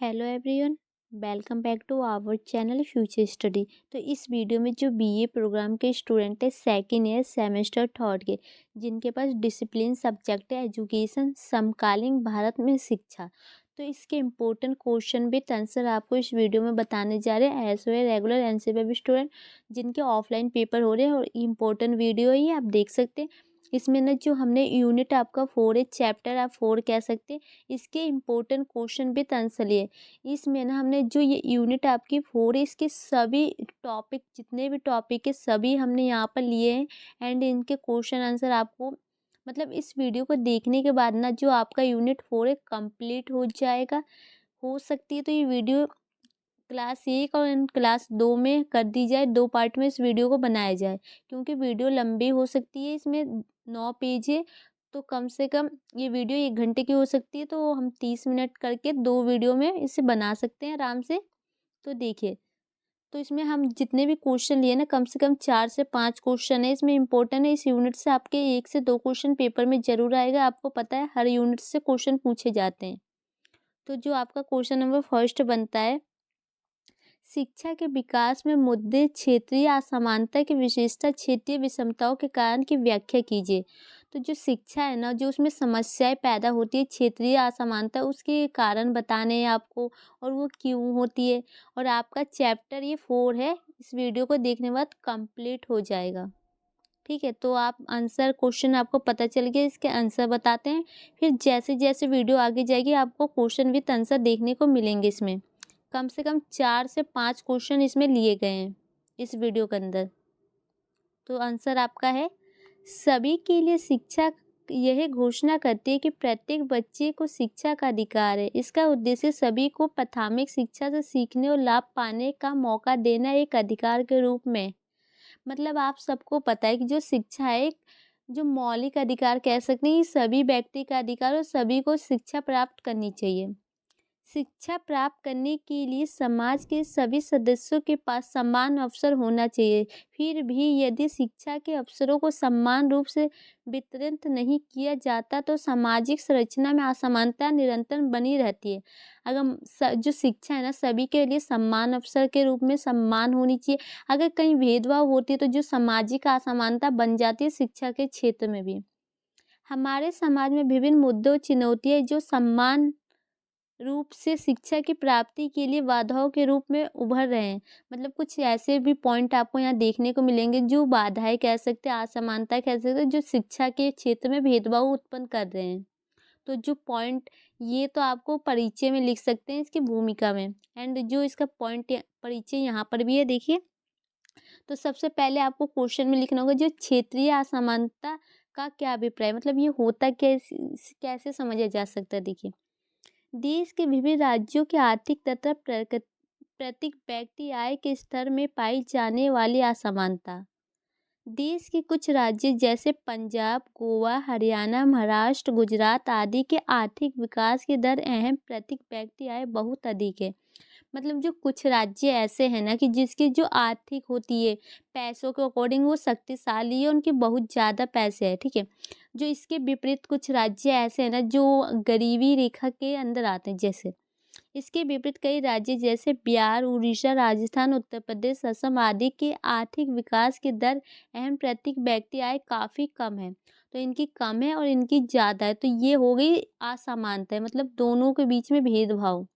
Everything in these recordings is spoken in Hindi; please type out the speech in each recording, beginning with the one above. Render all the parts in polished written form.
Hello everyone. Welcome back to our channel future study. तो इस वीडियो में जो बीए प्रोग्राम के स्टूडेंट है सेकेंड ईयर सेमेस्टर थर्ड के, जिनके पास डिसिप्लिन सब्जेक्ट है एजुकेशन समकालीन भारत में शिक्षा, तो इसके इम्पोर्टेंट क्वेश्चन विथ आंसर आपको इस वीडियो में बताने जा रहे हैं as well regular NCERT student जिनके ऑफलाइन पेपर हो रहे हैं। और इम्पोर्टेंट वीडियो है ये, आप देख सकते हैं। इसमें ना जो हमने यूनिट आपका 4 है, चैप्टर आप 4 कह सकते हैं, इसके इम्पोर्टेंट क्वेश्चन विथ आंसर लिए। इसमें ना हमने जो ये यूनिट आपकी 4 है, इसके सभी टॉपिक जितने भी टॉपिक है सभी हमने यहाँ पर लिए हैं। एंड इनके क्वेश्चन आंसर आपको मतलब इस वीडियो को देखने के बाद ना जो आपका यूनिट 4 है कंप्लीट हो जाएगा। हो सकती है तो ये वीडियो क्लास 1 और क्लास 2 में कर दी जाए, 2 पार्ट में इस वीडियो को बनाया जाए, क्योंकि वीडियो लंबी हो सकती है। इसमें 9 पेज है, तो कम से कम ये वीडियो 1 घंटे की हो सकती है, तो हम 30 मिनट करके 2 वीडियो में इसे बना सकते हैं आराम से। तो देखिए, तो इसमें हम जितने भी क्वेश्चन लिए ना, कम से कम 4 से 5 क्वेश्चन है इसमें इम्पोर्टेंट है। इस यूनिट से आपके 1 से 2 क्वेश्चन पेपर में ज़रूर आएगा। आपको पता है हर यूनिट से क्वेश्चन पूछे जाते हैं। तो जो आपका क्वेश्चन नंबर फर्स्ट बनता है, शिक्षा के विकास में मुद्दे क्षेत्रीय असमानता की विशेषता क्षेत्रीय विषमताओं के कारण की व्याख्या कीजिए। तो जो शिक्षा है ना, जो उसमें समस्याएं पैदा होती है क्षेत्रीय असमानता, उसके कारण बताने हैं आपको और वो क्यों होती है। और आपका चैप्टर ये 4 है, इस वीडियो को देखने के बाद कंप्लीट हो जाएगा। ठीक है, तो आप आंसर क्वेश्चन आपको पता चल गया, इसके आंसर बताते हैं। फिर जैसे जैसे वीडियो आगे जाएगी आपको क्वेश्चन विथ आंसर देखने को मिलेंगे। इसमें कम से कम 4 से 5 क्वेश्चन इसमें लिए गए हैं इस वीडियो के अंदर। तो आंसर आपका है, सभी के लिए शिक्षा यह घोषणा करती है कि प्रत्येक बच्चे को शिक्षा का अधिकार है। इसका उद्देश्य सभी को प्राथमिक शिक्षा से सीखने और लाभ पाने का मौका देना एक अधिकार के रूप में। मतलब आप सबको पता है कि जो शिक्षा है एक जो मौलिक अधिकार कह सकते हैं, ये सभी व्यक्ति का अधिकार और सभी को शिक्षा प्राप्त करनी चाहिए। शिक्षा प्राप्त करने के लिए समाज के सभी सदस्यों के पास समान अवसर होना चाहिए। फिर भी यदि शिक्षा के अवसरों को समान रूप से वितरित नहीं किया जाता तो सामाजिक संरचना में असमानता निरंतर बनी रहती है। अगर जो शिक्षा है ना, सभी के लिए समान अवसर के रूप में समान होनी चाहिए। अगर कहीं भेदभाव होती है तो जो सामाजिक असमानता बन जाती है शिक्षा के क्षेत्र में भी। हमारे समाज में विभिन्न मुद्दों चुनौतियाँ जो समान रूप से शिक्षा की प्राप्ति के लिए बाधाओं के रूप में उभर रहे हैं। मतलब कुछ ऐसे भी पॉइंट आपको यहाँ देखने को मिलेंगे जो बाधाएं कह सकते हैं, असमानता कह सकते हैं, जो शिक्षा के क्षेत्र में भेदभाव उत्पन्न कर रहे हैं। तो जो पॉइंट ये तो आपको परिचय में लिख सकते हैं इसकी भूमिका में। एंड जो इसका पॉइंट परिचय यहाँ पर भी है, देखिए। तो सबसे पहले आपको क्वेश्चन में लिखना होगा जो क्षेत्रीय असमानता का क्या अभिप्राय, मतलब ये होता कैसे समझा जा सकता है। देखिए, देश के विभिन्न राज्यों के आर्थिक तथा प्रत्येक व्यक्ति आय के स्तर में पाई जाने वाली असमानता। देश के कुछ राज्य जैसे पंजाब, गोवा, हरियाणा, महाराष्ट्र, गुजरात आदि के आर्थिक विकास की दर अहम प्रत्येक व्यक्ति आय बहुत अधिक है। मतलब जो कुछ राज्य ऐसे हैं ना कि जिसकी जो आर्थिक होती है पैसों के अकॉर्डिंग वो शक्तिशाली है, उनके बहुत ज़्यादा पैसे हैं। ठीक है, जो इसके विपरीत कुछ राज्य ऐसे हैं ना जो गरीबी रेखा के अंदर आते हैं। जैसे इसके विपरीत कई राज्य जैसे बिहार, उड़ीसा, राजस्थान, उत्तर प्रदेश, असम आदि के आर्थिक विकास की दर अहम प्रत्येक व्यक्ति आय काफ़ी कम है। तो इनकी कम है और इनकी ज़्यादा है, तो ये हो गई असमानता है, मतलब दोनों के बीच में भेदभाव।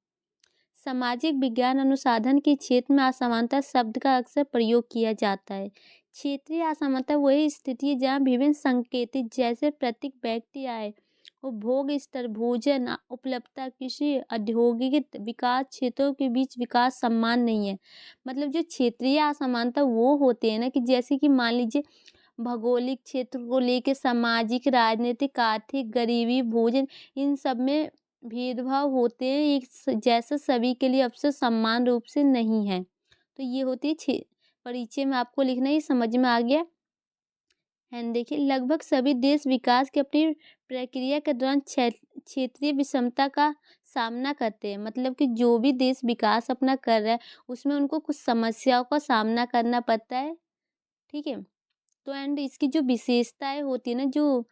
सामाजिक विज्ञान अनुसंधान के क्षेत्र में असमानता शब्द का अक्सर प्रयोग किया जाता है। क्षेत्रीय असमानता वही स्थिति है जहाँ विभिन्न संकेतित जैसे प्रत्येक व्यक्ति आय, उपभोग स्तर, भोजन उपलब्धता, कृषि, औद्योगिक विकास क्षेत्रों के बीच विकास समान नहीं है। मतलब जो क्षेत्रीय असमानता वो होती है ना कि जैसे कि मान लीजिए भौगोलिक क्षेत्र को लेके सामाजिक, राजनीतिक, आर्थिक, गरीबी, भोजन, इन सब में भेदभाव होते हैं। एक जैसा सभी के लिए अवसर समान रूप से नहीं है। तो ये होती है परिचय में आपको लिखना, ही समझ में आ गया। एंड देखिए, लगभग सभी देश विकास की अपनी प्रक्रिया के दौरान क्षेत्रीय विषमता का सामना करते हैं। मतलब कि जो भी देश विकास अपना कर रहा है उसमें उनको कुछ समस्याओं का सामना करना पड़ता है। ठीक है, तो एंड इसकी जो विशेषताएं होती है ना, जो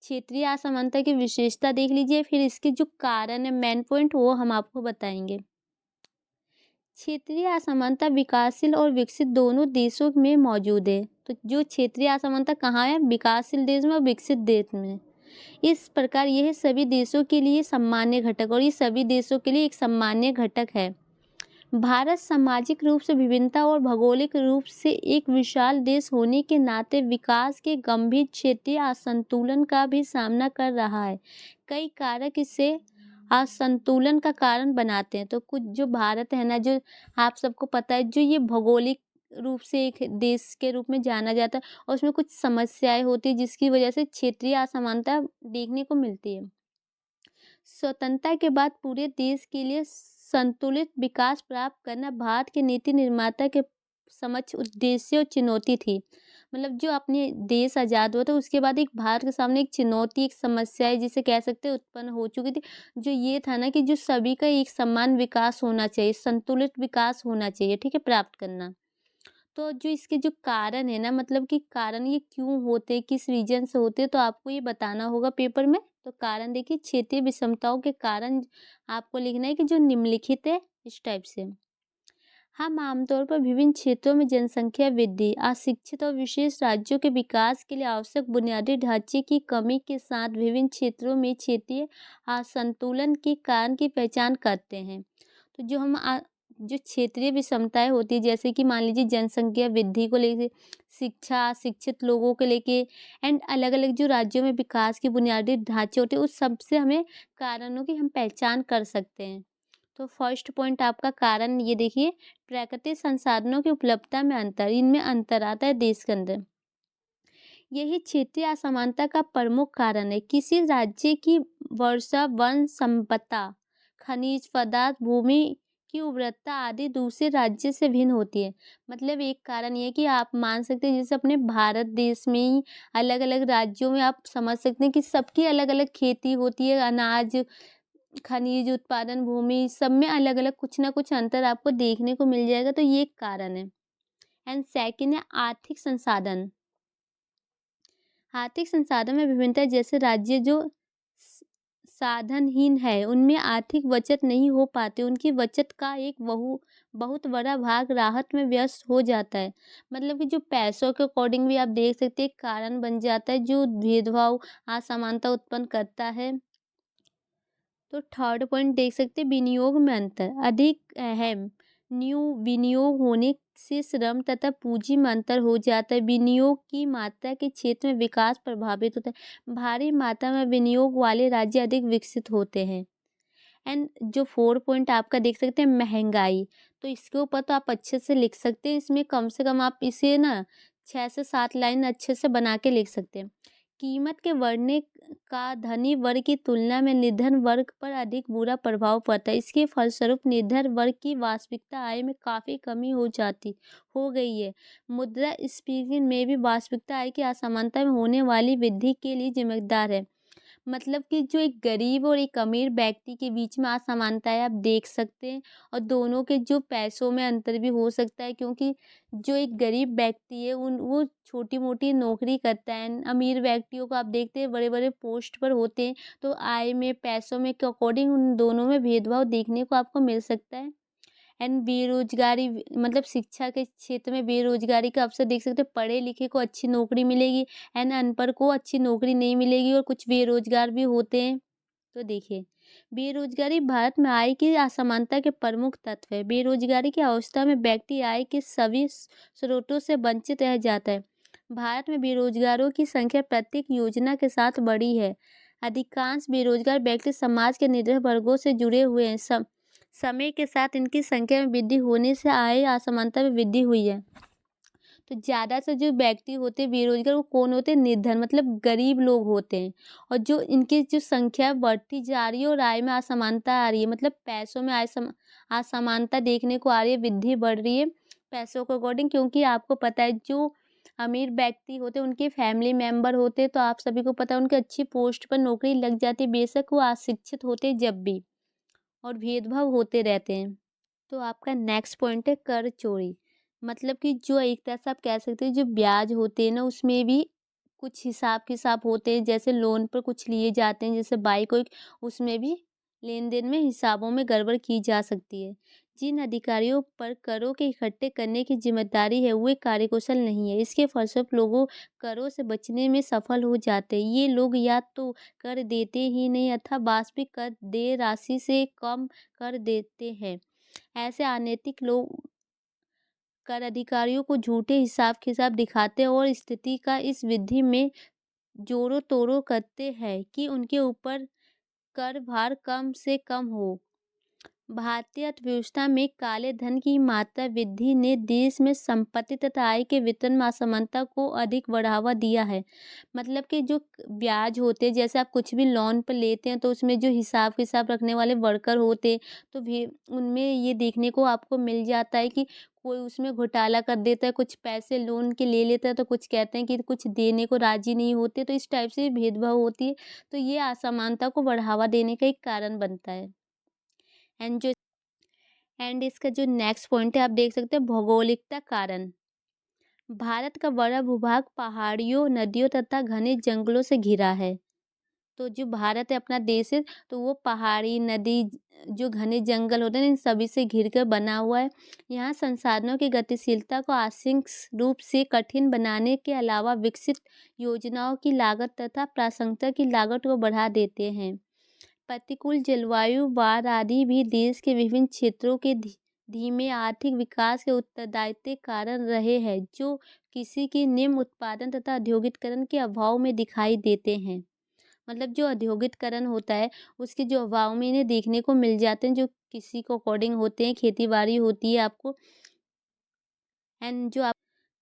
क्षेत्रीय असमानता की विशेषता देख लीजिए, फिर इसके जो कारण है, मेन पॉइंट, वो हम आपको बताएँगे। क्षेत्रीय असमानता विकासशील और विकसित दोनों देशों में मौजूद है। तो जो क्षेत्रीय असमानता कहाँ है? विकासशील देश में और विकसित देश में। इस प्रकार यह सभी देशों के लिए सामान्य घटक, और ये सभी देशों के लिए एक सामान्य घटक है। भारत सामाजिक रूप से विभिन्नता और भौगोलिक रूप से एक विशाल देश होने के नाते विकास के गंभीर क्षेत्रीय असंतुलन का भी सामना कर रहा है। कई कारक इसे असंतुलन का कारण बनाते हैं। तो कुछ जो भारत है ना, जो आप सबको पता है, जो ये भौगोलिक रूप से एक देश के रूप में जाना जाता है, और उसमें कुछ समस्याएं होती है जिसकी वजह से क्षेत्रीय असमानता देखने को मिलती है। स्वतंत्रता के बाद पूरे देश के लिए संतुलित विकास प्राप्त करना भारत के नीति निर्माता के समक्ष उद्देश्य और चुनौती थी। मतलब जो अपने देश आज़ाद हुआ था उसके बाद एक भारत के सामने एक चुनौती, एक समस्या है जिसे कह सकते हैं उत्पन्न हो चुकी थी। जो ये था ना कि जो सभी का एक समान विकास होना चाहिए, संतुलित विकास होना चाहिए, ठीक है, प्राप्त करना। तो जो इसके जो कारण है ना, मतलब कि कारण ये क्यों होते हैं, किस रीजन से होते हैं, तो आपको ये बताना होगा पेपर में। तो कारण देखिए, क्षेत्रीय विषमताओं के कारण आपको लिखना है कि जो निम्नलिखित है इस टाइप से। हम आमतौर पर विभिन्न क्षेत्रों में जनसंख्या वृद्धि, अशिक्षित और विशेष राज्यों के विकास के लिए आवश्यक बुनियादी ढांचे की कमी के साथ विभिन्न क्षेत्रों में क्षेत्रीय असंतुलन के कारण की पहचान करते हैं। तो जो क्षेत्रीय विषमताएं होती है, जैसे कि मान लीजिए जनसंख्या वृद्धि को लेके, शिक्षा, शिक्षित लोगों को लेके, एंड अलग अलग जो राज्यों में विकास के बुनियादी ढांचे होते हैं, उस सबसे हमें कारणों की हम पहचान कर सकते हैं। तो फर्स्ट पॉइंट आपका कारण ये देखिए, प्राकृतिक संसाधनों की उपलब्धता में अंतर, इनमें अंतर आता है देश के अंदर। यही क्षेत्रीय असमानता का प्रमुख कारण है। किसी राज्य की वर्षा, वन संपदा, खनिज पदार्थ, भूमि की उर्वरता आदि दूसरे राज्य से भिन्न होती है। मतलब एक कारण ये है कि आप मान सकते हैं, जैसे अपने भारत देश में ही अलग अलग राज्यों में आप समझ सकते हैं कि सबकी अलग अलग खेती होती है, अनाज, खनिज उत्पादन, भूमि, सब में अलग अलग कुछ ना कुछ अंतर आपको देखने को मिल जाएगा। तो ये एक कारण है। एंड सेकंड है आर्थिक संसाधन। आर्थिक संसाधन में विभिन्नता, जैसे राज्य जो स- साधनहीन है उनमें आर्थिक बचत नहीं हो पाती, उनकी बचत का एक बहुत बड़ा भाग राहत में व्यस्त हो जाता है। मतलब कि जो पैसों के अकॉर्डिंग भी आप देख सकते हैं, एक कारण बन जाता है जो भेदभाव, असमानता उत्पन्न करता है। तो थर्ड पॉइंट देख सकते हैं, विनियोग में अंतर अधिक अहम। न्यू विनियोग होने से श्रम तथा पूंजी में अंतर हो जाता है। विनियोग की मात्रा के क्षेत्र में विकास प्रभावित होता है। भारी मात्रा में विनियोग वाले राज्य अधिक विकसित होते हैं। एंड जो फोर पॉइंट आपका देख सकते हैं, महंगाई। तो इसके ऊपर तो आप अच्छे से लिख सकते हैं, इसमें कम से कम आप इसे ना 6 से 7 लाइन अच्छे से बना के लिख सकते हैं। कीमत के बढ़ने का धनी वर्ग की तुलना में निर्धन वर्ग पर अधिक बुरा प्रभाव पड़ता है। इसके फलस्वरूप निर्धन वर्ग की वास्तविकता आय में काफ़ी कमी हो गई है। मुद्रास्फीति में भी वास्तविकता आय की असमानता में होने वाली वृद्धि के लिए जिम्मेदार है। मतलब कि जो एक गरीब और एक अमीर व्यक्ति के बीच में असमानताएं आप देख सकते हैं, और दोनों के जो पैसों में अंतर भी हो सकता है, क्योंकि जो एक गरीब व्यक्ति है उन वो छोटी मोटी नौकरी करता है, अमीर व्यक्तियों को आप देखते हैं बड़े बड़े पोस्ट पर होते हैं। तो आय में, पैसों में के अकॉर्डिंग उन दोनों में भेदभाव देखने को आपको मिल सकता है। एंड बेरोजगारी, मतलब शिक्षा के क्षेत्र में बेरोजगारी का अवसर देख सकते हैं। पढ़े लिखे को अच्छी नौकरी मिलेगी, एंड अनपढ़ को अच्छी नौकरी नहीं मिलेगी, और कुछ बेरोजगार भी होते हैं। तो देखिए, बेरोजगारी भारत में आय की असमानता के प्रमुख तत्व है। बेरोजगारी की अवस्था में व्यक्ति आय के सभी स्रोतों से वंचित रह जाता है। भारत में बेरोजगारों की संख्या प्रत्येक योजना के साथ बढ़ी है। अधिकांश बेरोजगार व्यक्ति समाज के निर्धन वर्गों से जुड़े हुए हैं। समय के साथ इनकी संख्या में वृद्धि होने से आय असमानता में वृद्धि हुई है। तो ज़्यादा से जो व्यक्ति होते हैं बेरोजगार, वो कौन होते हैं? निर्धन, मतलब गरीब लोग होते हैं। और जो इनकी जो संख्या बढ़ती जा रही है और आय में असमानता आ रही है, मतलब पैसों में असमानता देखने को आ रही है, वृद्धि बढ़ रही है पैसों के अकॉर्डिंग। क्योंकि आपको पता है, जो अमीर व्यक्ति होते हैं उनके फैमिली मेंबर होते हैं, तो आप सभी को पता है उनकी अच्छी पोस्ट पर नौकरी लग जाती है, बेशक वो अशिक्षित होते हैं जब भी, और भेदभाव होते रहते हैं। तो आपका नेक्स्ट पॉइंट है कर चोरी। मतलब कि जो एक तरह से आप कह सकते हैं, जो ब्याज होते हैं ना, उसमें भी कुछ हिसाब-किताब होते हैं, जैसे लोन पर कुछ लिए जाते हैं, जैसे बाइक वाइक, उसमें भी लेन-देन में हिसाबों में गड़बड़ की जा सकती है। जिन अधिकारियों पर करों के इकट्ठे करने की ज़िम्मेदारी है, वे कार्यकुशल नहीं है। इसके फलस्वरूप लोगों करों से बचने में सफल हो जाते हैं। ये लोग या तो कर देते ही नहीं अथवा वास्तविक कर देय राशि से कम कर देते हैं। ऐसे अनैतिक लोग कर अधिकारियों को झूठे हिसाब-किताब दिखाते हैं और स्थिति का इस विधि में जोरों-तोरों करते हैं कि उनके ऊपर कर भार कम से कम हो। भारतीय अर्थव्यवस्था में काले धन की मात्रा वृद्धि ने देश में संपत्ति तथा आय के वितरण में असमानता को अधिक बढ़ावा दिया है। मतलब कि जो ब्याज होते हैं, जैसे आप कुछ भी लोन पर लेते हैं तो उसमें जो हिसाब किताब रखने वाले वर्कर होते हैं, तो भी उनमें ये देखने को आपको मिल जाता है कि कोई उसमें घोटाला कर देता है, कुछ पैसे लोन के ले लेता है तो कुछ कहते हैं कि कुछ देने को राजी नहीं होते, तो इस टाइप से भेदभाव होती है। तो ये असमानता को बढ़ावा देने का एक कारण बनता है। एंड जो एंड इसका जो नेक्स्ट पॉइंट है, आप देख सकते हैं भौगोलिकता कारण। भारत का बड़ा भूभाग पहाड़ियों, नदियों तथा घने जंगलों से घिरा है। तो जो भारत है, अपना देश है, तो वो पहाड़ी, नदी, जो घने जंगल होते हैं, इन सभी से घिर कर बना हुआ है। यहाँ संसाधनों की गतिशीलता को आंशिक रूप से कठिन बनाने के अलावा विकसित योजनाओं की लागत तथा प्रासंगिकता की लागत को बढ़ा देते हैं। प्रतिकूल जलवायु, बाढ़ आदि भी देश के विभिन्न क्षेत्रों के धीमे आर्थिक विकास के उत्तरदायित्व कारण रहे हैं, जो कृषि की निम्न उत्पादन तथा औद्योगिकरण के अभाव में दिखाई देते हैं। मतलब जो औद्योगिकरण होता है, उसके जो अभाव में इन्हें देखने को मिल जाते हैं, जो कृषि को अकॉर्डिंग होते हैं, खेती-बाड़ी होती है आपको। एंड जो आप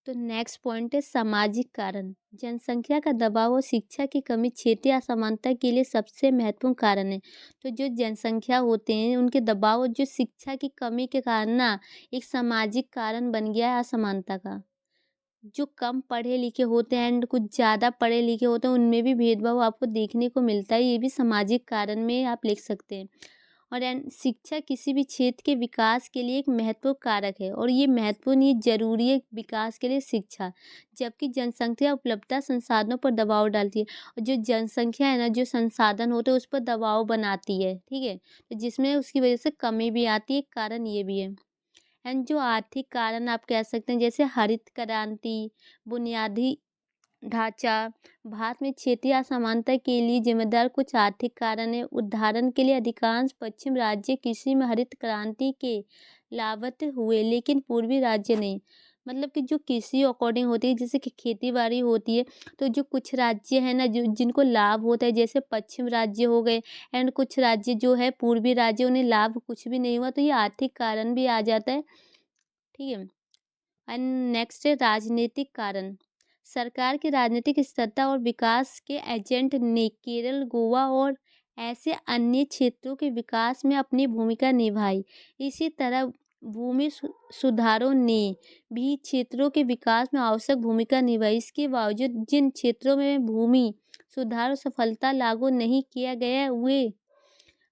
तो नेक्स्ट पॉइंट है सामाजिक कारण। जनसंख्या का दबाव और शिक्षा की कमी क्षेत्रीय असमानता के लिए सबसे महत्वपूर्ण कारण है। तो जो जनसंख्या होते हैं, उनके दबाव और जो शिक्षा की कमी के कारण ना एक सामाजिक कारण बन गया है असमानता का। जो कम पढ़े लिखे होते हैं एंड कुछ ज़्यादा पढ़े लिखे होते हैं, उनमें भी भेदभाव आपको देखने को मिलता है। ये भी सामाजिक कारण में आप लिख सकते हैं। और एंड शिक्षा किसी भी क्षेत्र के विकास के लिए एक महत्वपूर्ण कारक है, और ये महत्वपूर्ण, ये ज़रूरी है विकास के लिए शिक्षा। जबकि जनसंख्या उपलब्धता संसाधनों पर दबाव डालती है, और जो जनसंख्या है ना, जो संसाधन होते हैं उस पर दबाव बनाती है, ठीक है? तो जिसमें उसकी वजह से कमी भी आती है, एक कारण ये भी है। एंड जो आर्थिक कारण आप कह सकते हैं, जैसे हरित क्रांति, बुनियादी ढांचा, भारत में क्षेत्रीय असमानता के लिए जिम्मेदार कुछ आर्थिक कारण है। उदाहरण के लिए अधिकांश पश्चिम राज्य कृषि में हरित क्रांति के लाभान्वित हुए, लेकिन पूर्वी राज्य नहीं। मतलब कि जो कृषि अकॉर्डिंग होती है, जैसे कि खेती बाड़ी होती है, तो जो कुछ राज्य है ना, जो जिनको लाभ होता है, जैसे पश्चिम राज्य हो गए, एंड कुछ राज्य जो है पूर्वी राज्य, उन्हें लाभ कुछ भी नहीं हुआ, तो ये आर्थिक कारण भी आ जाता है, ठीक है। एंड नेक्स्ट है राजनीतिक कारण। सरकार की राजनीतिक स्थिरता और विकास के एजेंट ने केरल, गोवा और ऐसे अन्य क्षेत्रों के विकास में अपनी भूमिका निभाई। इसी तरह भूमि सुधारों ने भी क्षेत्रों के विकास में आवश्यक भूमिका निभाई। इसके बावजूद जिन क्षेत्रों में भूमि सुधार सफलता लागू नहीं किया गया, वे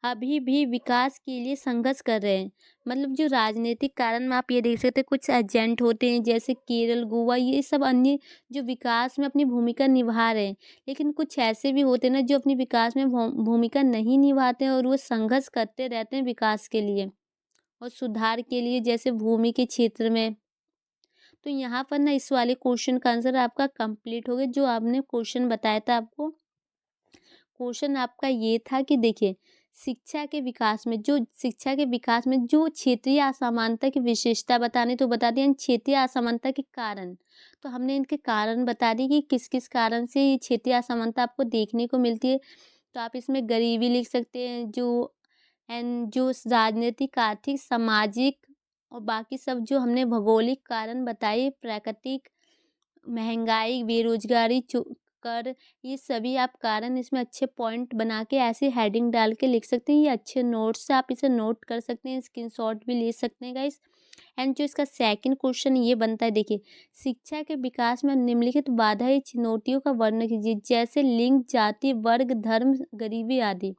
अभी भी विकास के लिए संघर्ष कर रहे हैं। मतलब जो राजनीतिक कारण में आप ये देख सकते हैं, कुछ एजेंट होते हैं, जैसे केरल, गोवा, ये सब अन्य जो विकास में अपनी भूमिका निभा रहे हैं। लेकिन कुछ ऐसे भी होते हैं ना, जो अपनी विकास में भूमिका नहीं निभाते हैं, और वो संघर्ष करते रहते हैं विकास के लिए और सुधार के लिए, जैसे भूमि के क्षेत्र में। तो यहाँ पर ना इस वाले क्वेश्चन का आंसर आपका कंप्लीट हो गया। जो आपने क्वेश्चन बताया था आपको, क्वेश्चन आपका ये था कि देखिए, शिक्षा के विकास में जो क्षेत्रीय असमानता की विशेषता बतानी, तो बता दिया क्षेत्रीय असमानता के कारण। तो हमने इनके कारण बता दिए कि किस किस कारण से ये क्षेत्रीय असमानता आपको देखने को मिलती है। तो आप इसमें गरीबी लिख सकते हैं, जो राजनीतिक, आर्थिक, सामाजिक और बाकी सब जो हमने भौगोलिक कारण बताए, प्राकृतिक, महंगाई, बेरोजगारी, कर, ये सभी आप कारण इसमें अच्छे पॉइंट बना के ऐसे हेडिंग डाल के लिख सकते हैं। ये अच्छे नोट्स से आप इसे नोट कर सकते हैं, स्क्रीनशॉट भी ले सकते हैं गाइस। एंड जो इसका सेकंड क्वेश्चन ये बनता है, देखिए, शिक्षा के विकास में निम्नलिखित बाधाएं चुनौतियों का वर्णन कीजिए, जैसे लिंग, जाति, वर्ग, धर्म, गरीबी आदि।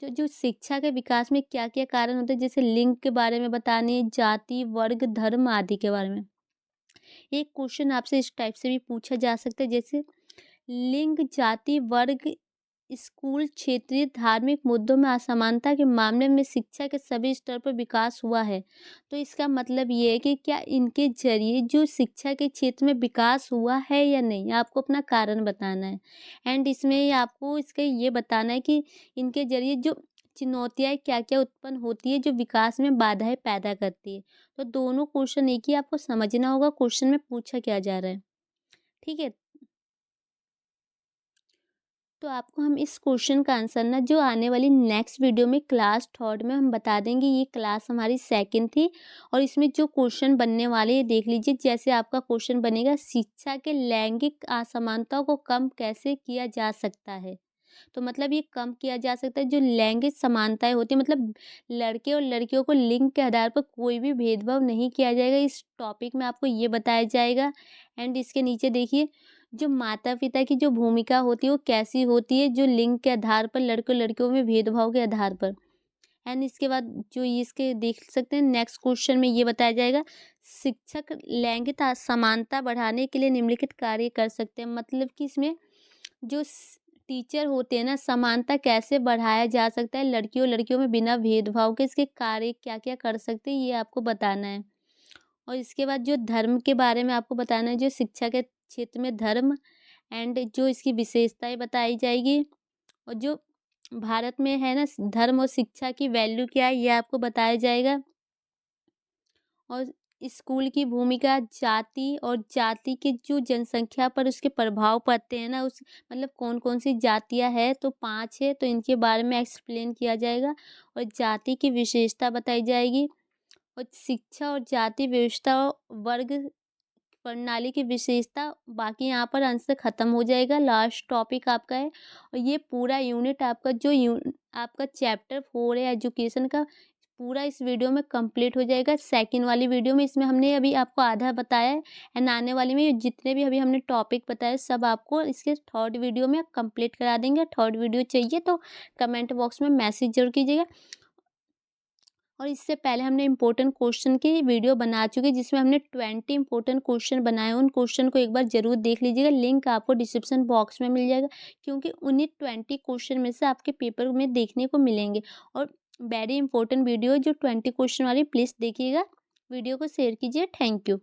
जो जो शिक्षा के विकास में क्या क्या कारण होते हैं, जैसे लिंग के बारे में बताने, जाति, वर्ग, धर्म आदि के बारे में। एक क्वेश्चन आपसे इस टाइप से भी पूछा जा सकता है, जैसे लिंग, जाति, वर्ग, स्कूल, क्षेत्रीय, धार्मिक मुद्दों में असमानता के मामले में शिक्षा के सभी स्तर पर विकास हुआ है। तो इसका मतलब ये है कि क्या इनके ज़रिए जो शिक्षा के क्षेत्र में विकास हुआ है या नहीं? आपको अपना कारण बताना है। एंड इसमें ये आपको इसका ये बताना है कि इनके ज़रिए जो चुनौतियाँ क्या-क्या उत्पन्न होती है, जो विकास में बाधाएँ पैदा करती है। तो दोनों क्वेश्चन एक ही आपको समझना होगा क्वेश्चन में पूछा क्या जा रहा है। ठीक है? तो आपको हम इस क्वेश्चन का आंसर ना जो आने वाली नेक्स्ट वीडियो में क्लास थर्ड में हम बता देंगे। ये क्लास हमारी सेकंड थी और इसमें जो क्वेश्चन बनने वाले हैं देख लीजिए। जैसे आपका क्वेश्चन बनेगा, शिक्षा के लैंगिक असमानताओं को कम कैसे किया जा सकता है। तो मतलब ये कम किया जा सकता है जो लैंगिक समानताएं होती है, मतलब लड़के और लड़कियों को लिंग के आधार पर कोई भी भेदभाव नहीं किया जाएगा। इस टॉपिक में आपको ये बताया जाएगा। एंड इसके नीचे देखिए, जो माता-पिता की जो भूमिका होती है वो कैसी होती है, जो लिंग के आधार पर लड़के-लड़कियों में भेदभाव के आधार पर। एंड इसके बाद जो ये इसके देख सकते हैं नेक्स्ट क्वेश्चन में ये बताया जाएगा, शिक्षक लैंगिक समानता बढ़ाने के लिए निम्नलिखित कार्य कर सकते हैं। मतलब कि इसमें जो टीचर होते हैं ना, समानता कैसे बढ़ाया जा सकता है लड़कियों लड़कियों में बिना भेदभाव के, इसके कार्य क्या-क्या कर सकते हैं ये आपको बताना है। और इसके बाद जो धर्म के बारे में आपको बताना है, जो शिक्षा के क्षेत्र में धर्म एंड जो इसकी विशेषताएँ बताई जाएगी और जो भारत में है ना धर्म और शिक्षा की वैल्यू क्या है ये आपको बताया जाएगा। और स्कूल की भूमिका, जाति और जाति की जो जनसंख्या पर उसके प्रभाव पड़ते हैं ना, उस मतलब कौन-कौन सी जातियाँ हैं, तो 5 है, तो इनके बारे में एक्सप्लेन किया जाएगा और जाति की विशेषता बताई जाएगी और शिक्षा और जाति व्यवस्था वर्ग प्रणाली की विशेषता। बाकी यहाँ पर आंसर खत्म हो जाएगा, लास्ट टॉपिक आपका है और ये पूरा यूनिट आपका जो आपका चैप्टर 4 है एजुकेशन का, पूरा इस वीडियो में कंप्लीट हो जाएगा। सेकंड वाली वीडियो में इसमें हमने अभी आपको आधा बताया है एंड आने वाली में जितने भी अभी हमने टॉपिक बताए सब आपको इसके थर्ड वीडियो में कंप्लीट करा देंगे। थर्ड वीडियो चाहिए तो कमेंट बॉक्स में मैसेज ज़रूर कीजिएगा। और इससे पहले हमने इम्पोर्टेंट क्वेश्चन की वीडियो बना चुके हैं जिसमें हमने 20 इम्पोर्टेंट क्वेश्चन बनाए। उन क्वेश्चन को एक बार ज़रूर देख लीजिएगा, लिंक आपको डिस्क्रिप्शन बॉक्स में मिल जाएगा क्योंकि उन्हीं 20 क्वेश्चन में से आपके पेपर में देखने को मिलेंगे। और वेरी इंपॉर्टेंट वीडियो जो 20 क्वेश्चन वाली, प्लीज़ देखिएगा। वीडियो को शेयर कीजिए। Thank you.